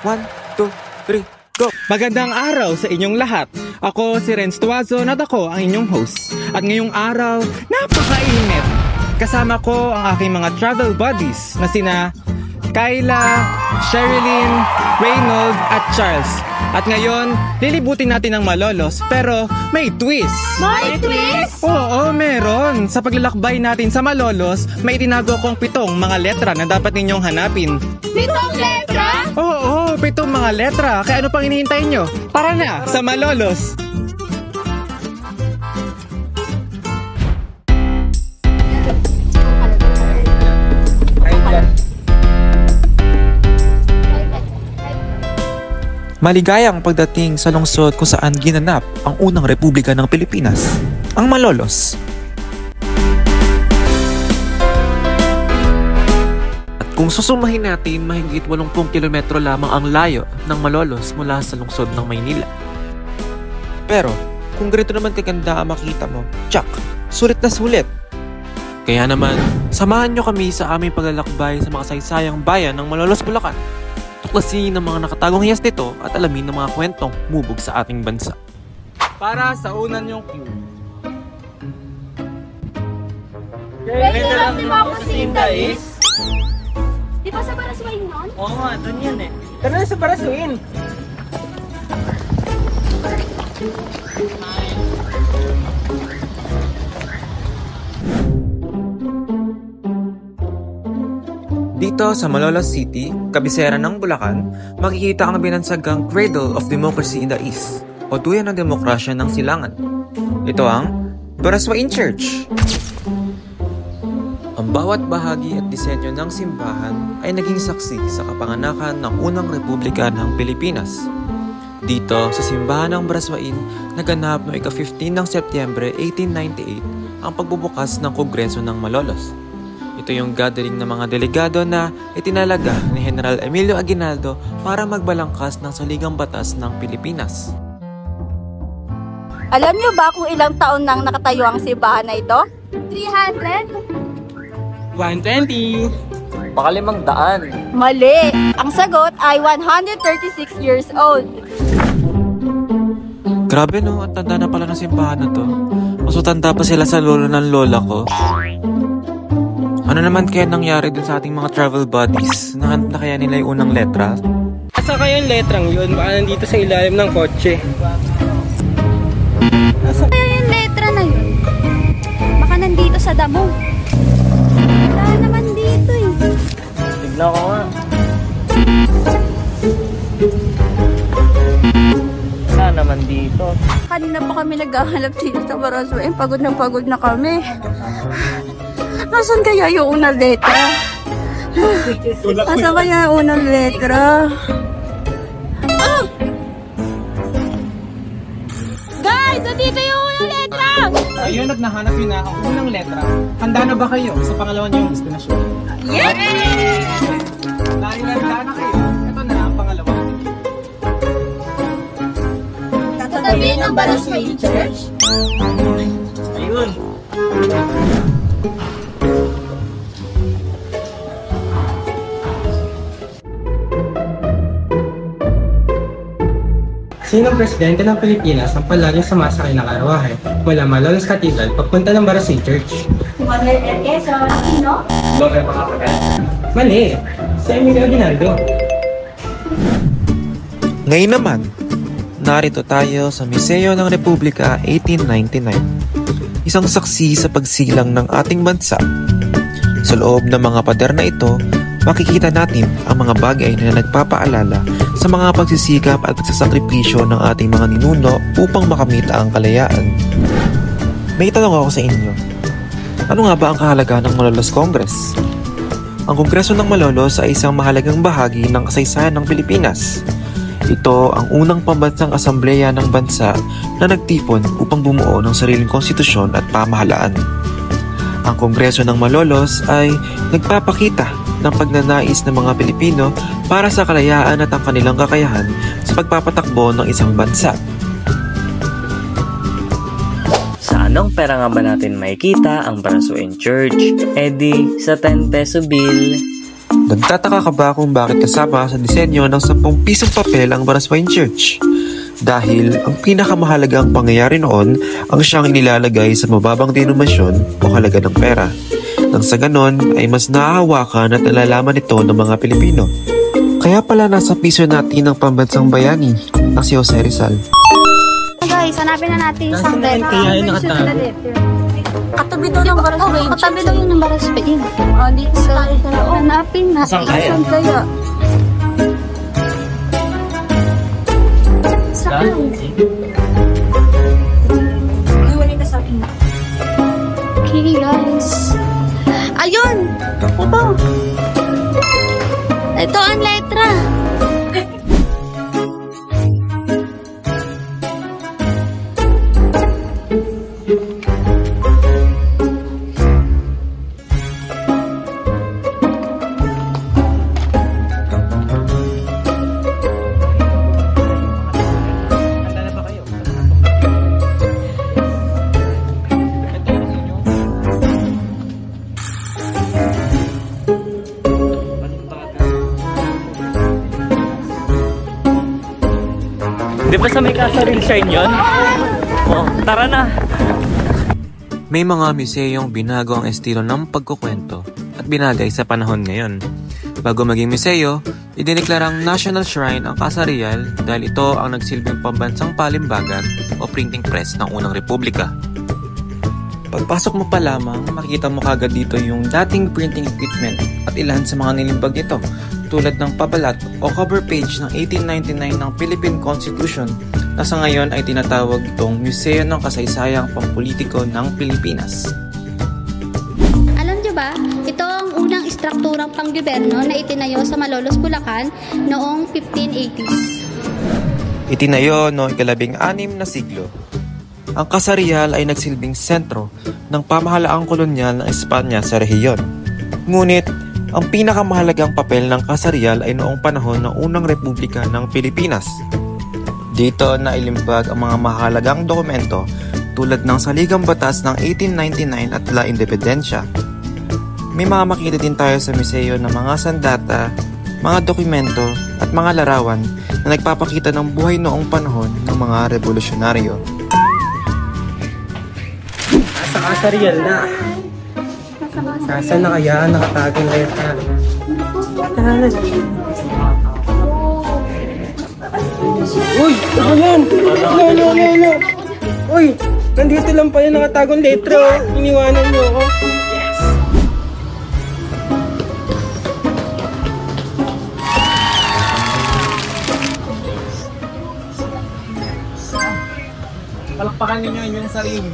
1, 2, 3, go! Magandang araw sa inyong lahat. Ako si Renz Tuazon at ako ang inyong host. At ngayong araw, napakainit. Kasama ko ang aking mga travel buddies na sina Kyla, Sherilyn, Reynold at Charles. At ngayon, lilibutin natin ang Malolos pero may twist. May twist? Oo, meron. Sa paglalakbay natin sa Malolos, may itinago kong 7 mga letra na dapat ninyong hanapin. 7 letra? Oo, 7 mga letra. Kaya ano pang hinihintay nyo? Para na sa Malolos! Maligayang pagdating sa lungsod kung saan ginanap ang unang Republika ng Pilipinas, ang Malolos. At kung susumahin natin, mahigit 80 kilometro lamang ang layo ng Malolos mula sa lungsod ng Maynila. Pero, kung ganito naman kaganda ang makita mo, tsak, sulit na sulit. Kaya naman, samahan nyo kami sa aming paglalakbay sa makasaysayang bayan ng Malolos, Bulacan. Tuklasin ang mga nakatagong hiyas nito at alamin ang mga kwentong mubog sa ating bansa. Para sa unan yung clue. Cradle of Democracy in the East? Di ba sa Baraswain nun? Oo nga, dun yan eh. Tara na sa Baraswain. Dito sa Malolos City, kabisera ng Bulacan, makikita ang binansagang Cradle of Democracy in the East o tuyan ng demokrasya ng silangan. Ito ang Baraswain Church. Ang bawat bahagi at disenyo ng simbahan ay naging saksi sa kapanganakan ng unang Republika ng Pilipinas. Dito sa simbahan ng Baraswain, naganap noong ika-15 ng Setyembre 1898 ang pagbubukas ng Kongreso ng Malolos. Ito yung gathering ng mga delegado na itinalaga ni General Emilio Aguinaldo para magbalangkas ng saligang batas ng Pilipinas. Alam niyo ba kung ilang taon nang nakatayo ang simbahan na ito? 300? 120. Baka 500. Mali! Ang sagot ay 136 years old. Grabe no, ang tanda na pala ng simbahan na to. Mas matanda pa sila sa lolo ng lola ko. Ano naman kaya nangyari dun sa ating mga travel buddies? Nahanap na kaya nila yung unang letra? Asa kayo yung letrang yun? Baka nandito sa ilalim ng kotse. Kaya yung letra na yun? Baka nandito sa damo. Wala naman dito eh. Tignan ko nga. Wala naman dito. Kanina pa kami naghahanap dito sa Baraswain. Pagod na kami. Nasaan kaya yung unang letra? Nasaan kaya yung unang letra? Oh! Guys! Nandito yung unang letra! Ayun at nahanap yun na ang unang letra. Handa na ba kayo sa pangalawa niyong destinasyon? Yes! Dahil handa na kayo, ito na ang pangalawa. Tatabi ng Baraswain Church? Ayun. Sinong presidente ng Pilipinas ang palaging sumasakay ng karawahe mula Malolos Cathedral papunta ng Baraswain Church? Manuel L. Quezon. Sino? Mali! Si Emilio Aguinaldo. Ngayon naman, narito tayo sa Museo ng Republika 1899. Isang saksi sa pagsilang ng ating bansa. Sa loob ng mga pader na ito, makikita natin ang mga bagay na nagpapaalala sa mga pagsisikap at pagsasakripisyo ng ating mga ninuno upang makamit ang kalayaan. May tanong ako sa inyo. Ano nga ba ang kahalagahan ng Malolos Congress? Ang Kongreso ng Malolos ay isang mahalagang bahagi ng kasaysayan ng Pilipinas. Ito ang unang pambansang asambleya ng bansa na nagtipon upang bumuo ng sariling konstitusyon at pamahalaan. Ang Kongreso ng Malolos ay nagpapakita ng pagnanais ng mga Pilipino para sa kalayaan at ang kanilang kakayahan sa pagpapatakbo ng isang bansa. Sa anong pera nga ba natin makikita ang Baraswain Church? Sa 10 peso bill. Nagtataka ka ba kung bakit kasama sa disenyo ng 10 pisong papel ang Baraswain Church? Dahil ang pinakamahalagang pangyayari noon ang siyang inilalagay sa mababang denominasyon o halaga ng pera. Nang sa ganon ay mas nahahawakan at nalalaman ito ng mga Pilipino. Kaya pala nasa piso natin ang pambansang bayani na si Jose Rizal. Guys, hanapin na natin isang letter. Kaya yung nakatago. Katabi daw ng Baraswain. Katabi daw yung ng Baraswain. O, dito sa hanapin na. Saan kaya? Saan kaya? Saan? Iwalay ka sa akin. Okay, guys. Ayun! Ito. Ito ang letra. Di ba sa may Casa Real Shine yun? Oh, tara na! May mga museyong binago ang estilo ng pagkukwento at binagay sa panahon ngayon. Bago maging museo, idineklarang National Shrine ang Casa Real dahil ito ang nagsilbing pambansang palimbagan o printing press ng unang republika. Pagpasok mo pa lamang, makikita mo kagad dito yung dating printing equipment at ilan sa mga nilimbag nito tulad ng pabalat o cover page ng 1899 ng Philippine Constitution na sa ngayon ay tinatawag itong Museo ng Kasaysayang Pampolitiko ng Pilipinas. Alam niyo ba, ito ang unang istrukturang panggobyerno na itinayo sa Malolos, Bulacan noong 1580s. Itinayo noong 16 na siglo. Ang Casa Real ay nagsilbing sentro ng pamahalaang kolonyal ng Espanya sa rehiyon. Ngunit, ang pinakamahalagang papel ng Casa Real ay noong panahon ng unang Republika ng Pilipinas. Dito na ilimbag ang mga mahalagang dokumento tulad ng Saligang Batas ng 1899 at La Independencia. May mga makita din tayo sa museo ng mga sandata, mga dokumento at mga larawan na nagpapakita ng buhay noong panahon ng mga revolusyonaryo. Sa Casa Real na. Saan na kaya nakatagong letra? Uy! Ano yan? No! Uy! Nandito lang pala nakatagong letra. Iniwanan niyo ako. Yes! Palakpakan ninyo inyong sarili.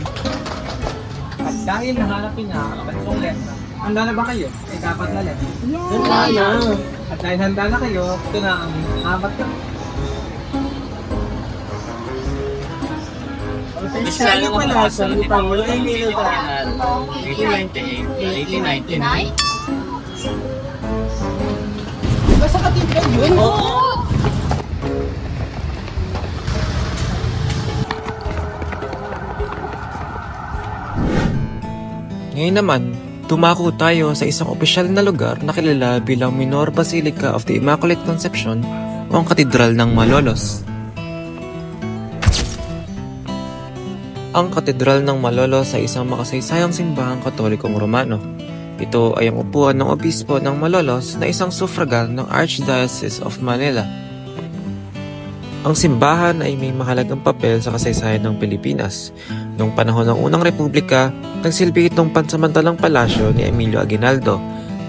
At dahil nahanapin niya ang kanyang letra, handa na ba kayo? Ay dapat na letra. Handa na. At dahil handa na kayo, ito na ang apat na. Saan yung pala sa lupang mo? Ay, hindi na 1898, 1899. Basta katibig yun? Oo! Ngayon naman, tumako tayo sa isang opisyal na lugar na kilala bilang Minor Basilica of the Immaculate Conception o ang Katedral ng Malolos. Ang Katedral ng Malolos ay isang makasaysayang simbahang Katolikong Romano. Ito ay ang upuan ng obispo ng Malolos na isang suffragan ng Archdiocese of Manila. Ang simbahan ay may mahalagang papel sa kasaysayan ng Pilipinas. Noong panahon ng Unang Republika, nagsilbi itong pansamantalang palasyo ni Emilio Aguinaldo.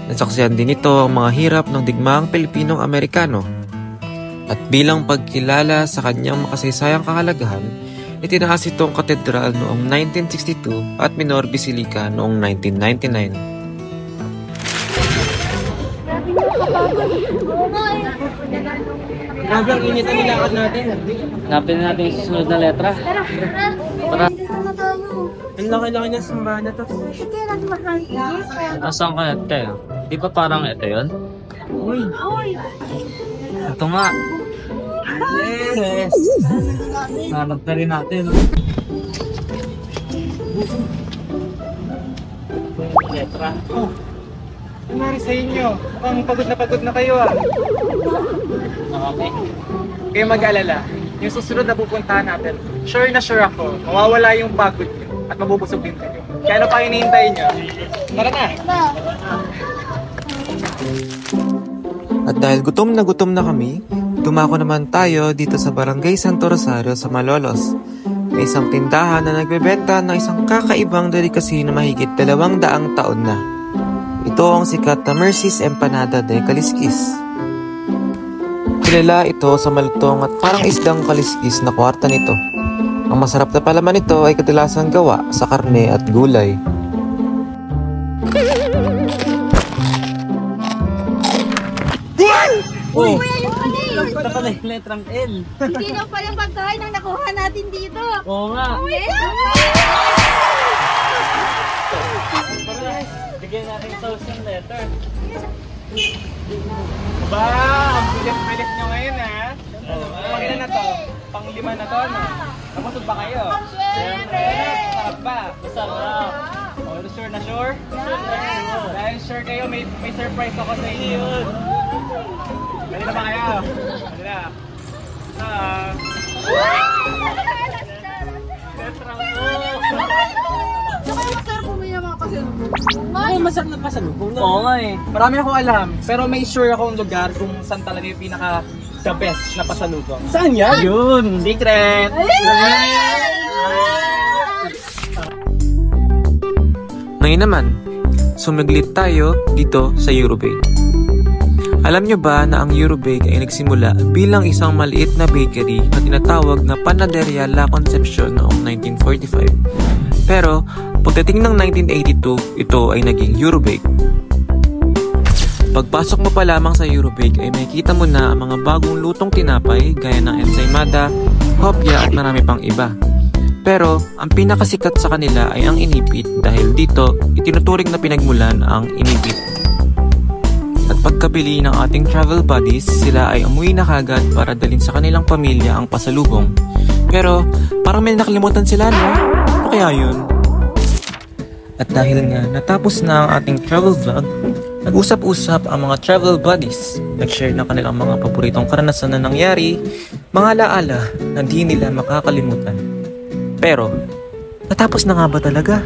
Nasaksihan din ito ang mga hirap ng digmaang Pilipinong-Amerikano. At bilang pagkilala sa kanyang makasaysayang kahalagahan, itinaas itong katedral noong 1962 at Minor Basilica noong 1999. Grabe ang init ang nilakad natin. Hanapin na natin yung susunod na letra. Tara! Dito na tayo. Ang laki-laki ng simbahan na to. Sige, nagmahal. Asan ka ito? Di ba parang ito yun? Uy! Ito nga. Yes! Hanap na rin natin. Letra. Kunwari sa inyo, mukhang pagod na kayo ah. Okay. Kayo mag-alala, yung susunod na pupuntahan natin, sure na sure ako, mawawala yung pagod nyo at mabubusog din kayo. Kaya ano pa hinihintay nyo? Tara na! At dahil gutom na kami, dumako naman tayo dito sa Barangay Santo Rosario sa Malolos. May isang tindahan na nagbebenta ng isang kakaibang delikasi na mahigit 200 taon na. Ito ang sikat na Mercy's Empanada de Kaliskis. Kilala ito sa malutong at parang isdang kaliskis na kwarta nito. Ang masarap na palaman nito ay kadalasang gawa sa karne at gulay. Oh, Kuya, yung ano eh. ito pala yung letrang L. Hindi lang pala yung pagkain ang nakuha natin dito. Oo nga. Uy, Tara, bigyan natin sauce yung letter. Ba, ang bilis-bilis nyo ngayon ha? Pangilan na to? Pang-5 na to, no? Nabusog ba kayo? Siyempre! Sarap ba? Masarap. Oh, sure na sure? Dahil sure kayo, may surprise ako sa inyo. Ready na ba kayo? Ready na. Letrang O. Saka yung masarap bumili ng mga pasalubong. Ay, masarap na pasalubong na. Oo nga eh. Marami akong alam, pero may sure akong lugar kung saan talaga yung pinaka the best na pasalubong. Saan yan? Yun, secret. Ngayon naman, sumiglit tayo dito sa Eurobake. Alam nyo ba na ang Eurobake ay nagsimula bilang isang maliit na bakery na tinatawag na Panaderia La Concepcion noong 1945. Pero, pagdating ng 1982, ito ay naging Eurobake. Pagpasok mo pa lamang sa Eurobake ay makikita mo na ang mga bagong lutong tinapay gaya ng ensaymada, hopya at marami pang iba. Pero, ang pinakasikat sa kanila ay ang inipit dahil dito, itinuturing na pinagmulan ang inipit. At pagkabili ng ating travel buddies, sila ay umuwi na kagad para dalhin sa kanilang pamilya ang pasalubong. Pero, parang may nakalimutan sila, no? Ano kaya yun? At dahil nga natapos na ang ating travel vlog, nag-usap-usap ang mga travel buddies. Nag-share ng kanilang mga paboritong karanasan na nangyari, mga alaala na di nila makakalimutan. Pero, natapos na nga ba talaga?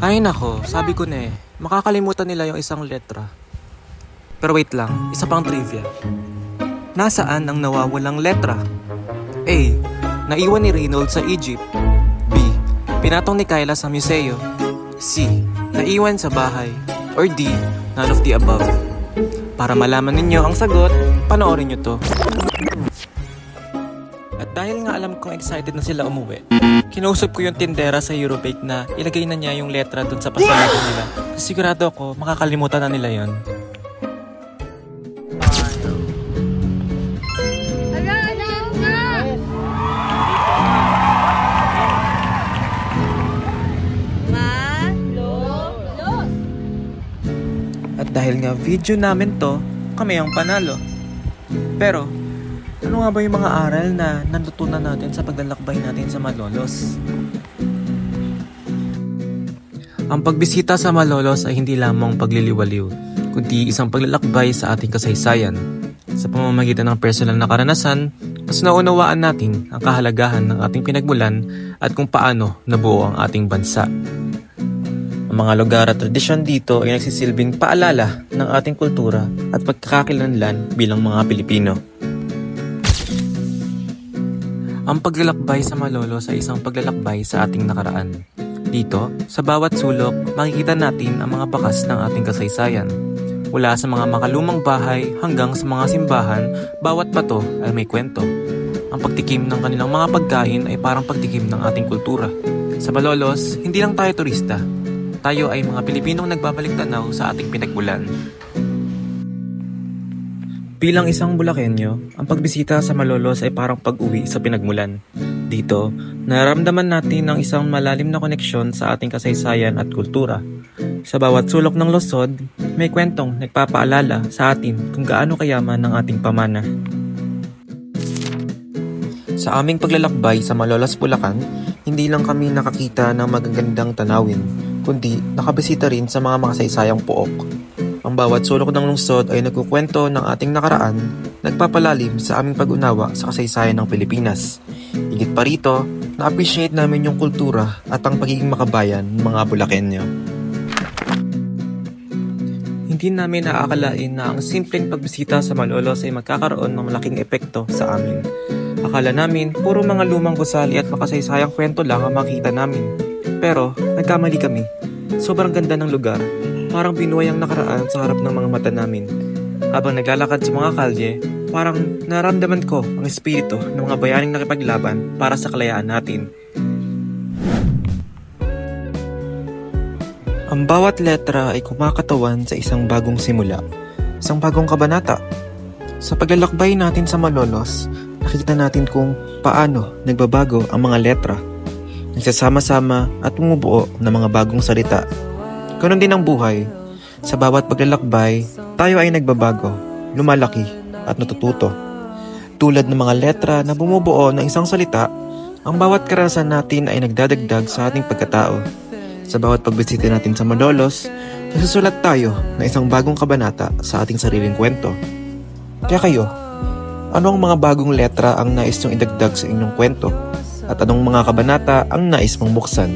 Ay nako, sabi ko na makakalimutan nila yung isang letra. Pero wait lang, isa pang trivia. Nasaan ang nawawalang letra? A. Naiwan ni Reynold sa Egypt. B. Pinatong ni Kyla sa museo. C. Naiwan sa bahay. Or D. None of the above. Para malaman ninyo ang sagot, panoorin nyo to. At dahil nga alam kong excited na sila umuwi, kinausap ko yung tindera sa Eurobake na ilagay na niya yung letra dun sa pasalubong nila. Sigurado ako, makakalimutan na nila yon. At dahil nga video namin to, kami ang panalo. Pero, ano nga ba yung mga aral na natutunan natin sa paglalakbay natin sa Malolos? Ang pagbisita sa Malolos ay hindi lamang pagliliwaliw, kundi isang paglalakbay sa ating kasaysayan. Sa pamamagitan ng personal na karanasan, mas naunawaan natin ang kahalagahan ng ating pinagmulan at kung paano nabuo ang ating bansa. Ang mga lugar at tradisyon dito ay nagsisilbing paalala ng ating kultura at pagkakakilanlan bilang mga Pilipino. Ang paglalakbay sa Malolos ay isang paglalakbay sa ating nakaraan. Dito, sa bawat sulok, makikita natin ang mga bakas ng ating kasaysayan. Mula sa mga makalumang bahay hanggang sa mga simbahan, bawat bato ay may kwento. Ang pagtikim ng kanilang mga pagkain ay parang pagtikim ng ating kultura. Sa Malolos, hindi lang tayo turista. Tayo ay mga Pilipinong nagbabalik tanaw sa ating pinagmulan. Bilang isang Bulakenyo, ang pagbisita sa Malolos ay parang pag-uwi sa pinagmulan. Dito, nararamdaman natin ang isang malalim na koneksyon sa ating kasaysayan at kultura. Sa bawat sulok ng lungsod, may kwentong nagpapaalala sa atin kung gaano kayaman ang ating pamana. Sa aming paglalakbay sa Malolos, Bulacan, hindi lang kami nakakita ng magagandang tanawin, kundi nakabisita rin sa mga makasaysayang pook. Ang bawat sulok ng lungsod ay nagkukwento ng ating nakaraan, nagpapalalim sa aming pag-unawa sa kasaysayan ng Pilipinas. Higit pa rito, na-appreciate namin yung kultura at ang pagiging makabayan ng mga Bulakenyo. Hindi namin naakalain na ang simpleng pagbisita sa Malolos ay magkakaroon ng malaking epekto sa amin. Akala namin puro mga lumang gusali at makasaysayang kwento lang ang makita namin. Pero nagkamali kami. Sobrang ganda ng lugar. Parang binuhay ang nakaraan sa harap ng mga mata namin. Habang naglalakad sa mga kalye, parang naramdaman ko ang espiritu ng mga bayaning nakipaglaban para sa kalayaan natin. Ang bawat letra ay kumakatawan sa isang bagong simula, isang bagong kabanata. Sa paglalakbay natin sa Malolos, nakita natin kung paano nagbabago ang mga letra, nagsasama-sama at bumubuo ng mga bagong salita. Ganon din ang buhay. Sa bawat paglalakbay, tayo ay nagbabago, lumalaki at natututo. Tulad ng mga letra na bumubuo ng isang salita, ang bawat karanasan natin ay nagdadagdag sa ating pagkatao. Sa bawat pagbisita natin sa Malolos, nasusulat tayo ng isang bagong kabanata sa ating sariling kwento. Kaya kayo, ano ang mga bagong letra ang nais nyong idagdag sa inyong kwento? At anong mga kabanata ang nais mong buksan?